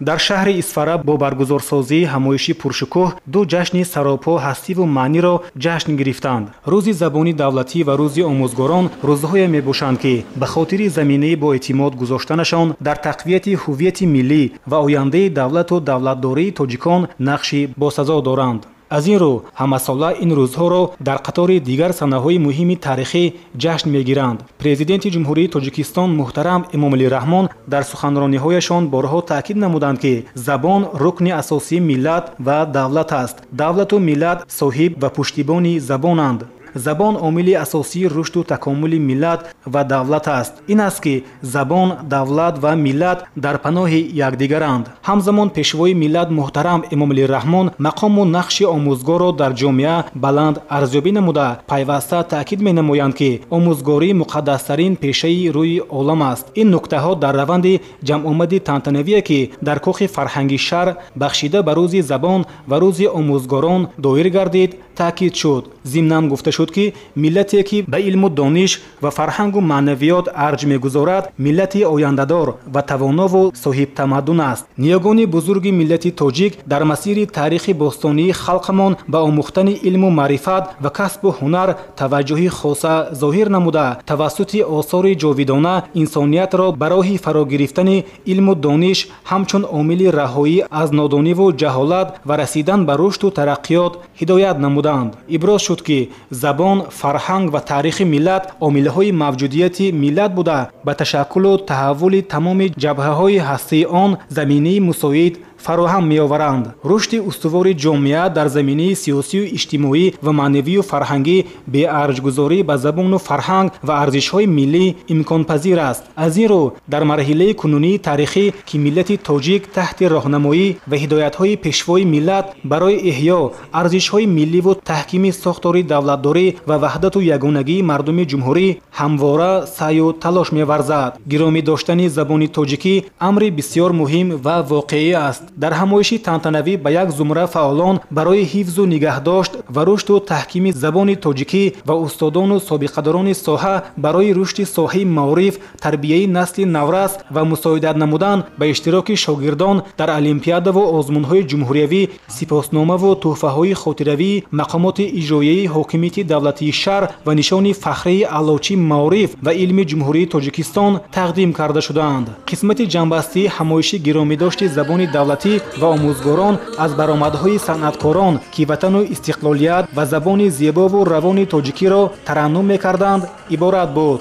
дар шаҳри Исфара бо баргузорсозии ҳамоиши пуршукӯҳ ду ҷашни саропо ҳастиву маъниро ҷашн гирифтанд. Рӯзи забони давлатӣ ва рӯзи омӯзгорон рӯзҳое мебошанд ки ба хотири заминаи боэътимод гузоштанашон дар тақвияти ҳуввияти миллӣ ва ояндаи давлату давлатдории тоҷикон нақши босазо доранд. аз ин рӯ ҳамасола ин рӯзҳоро дар қатори дигар санаҳои муҳими таърихӣ ҷашн мегиранд. Президенти ҷумҳурии Тоҷикистон муҳтарам Эмомалӣ Раҳмон дар суханрониҳояшон борҳо таъкид намуданд ки забон рукни асосии миллат ва давлат аст. Давлату миллат соҳиб ва пуштибони забонанд. забон омили асосии рушду такомули миллат ва давлат аст. ин аст ки забон, давлат ва миллат дар паноҳи якдигаранд. ҳамзамон пешвои миллат муҳтарам Эмомалӣ Раҳмон мақому нақши омӯзгорро дар ҷомеа баланд арзёбӣ намуда пайваста таъкид менамоянд ки омӯзгорӣ муқаддастарин пешаи рӯи олам аст. ин нуктаҳо дар раванди ҷамъомади тантанавие ки дар кӯхи фарҳанги шаҳр бахшида ба рӯзи забон ва рӯзи омӯзгорон доир гардид таъкид шуд. зимнан гуфта шуд ки миллате ки ба илму дониш ва фарҳангу маънавиёт арҷ мегузорад миллати ояндадор ва тавонову соҳибтамаддун аст. ниёгони бузурги миллати тоҷик дар масири таърихи бостонии халқамон ба омӯхтани илму маърифат ва касбу ҳунар таваҷҷӯҳи хоса зоҳир намуда тавассути осори ҷовидона инсониятро ба роҳи фарогирифтани илму дониш ҳамчун омили раҳоӣ аз нодониву ҷаҳолат ва расидан ба рушду тараққиёт ҳидоят намуданд. иброз шуд ки забон, фарҳанг ва таърихи миллат омилҳои мавҷудияти миллат буда ба ташаккулу таҳаввули тамоми ҷабҳаҳои ҳастии он заминаи мусоид фароҳам меоваранд. рушди устувори ҷомеа дар заминаи сиёсию иҷтимоӣ ва маънавию фарҳангӣ беарҷгузорӣ ба забону фарҳанг ва арзишҳои миллӣ имконпазир аст. аз ин рӯ дар марҳилаи кунунии таърихӣ ки миллати тоҷик таҳти роҳнамоӣ ва ҳидоятҳои пешвои миллат барои эҳё арзишҳои милливу таҳкими сохтори давлатдорӣ ва ваҳдату ягонагии мардуми ҷумҳурӣ ҳамвора саъю талош меварзад. гиромӣ доштани забони тоҷикӣ амри бисёр муҳим ва воқеӣ аст. дар ҳамоиши тантанавӣ ба як зумра фаъолон барои ҳифзу нигаҳдошт ва рушду таҳкими забони тоҷикӣ ва устодону собиқадорони соҳа барои рушди соҳаи маориф, тарбияи насли наврас ва мусоидат намудан ба иштироки шогирдон дар олимпиадаву озмунҳои ҷумҳуриявӣ сипосномаву тӯҳфаҳои хотиравии мақомоти иҷроияи ҳокимияти давлатии шаҳр ва нишони фахрии аълочи маориф ва илми ҷумҳурии Тоҷикистон тақдим карда шудаанд. қисмати ҷанббастии ҳамоиши гиромидошти забони давлатӣ ва омӯзгорон аз баромадҳои санъаткорон ки ватану истиқлолият ва забони зебову равони тоҷикиро тараннум мекарданд иборат буд.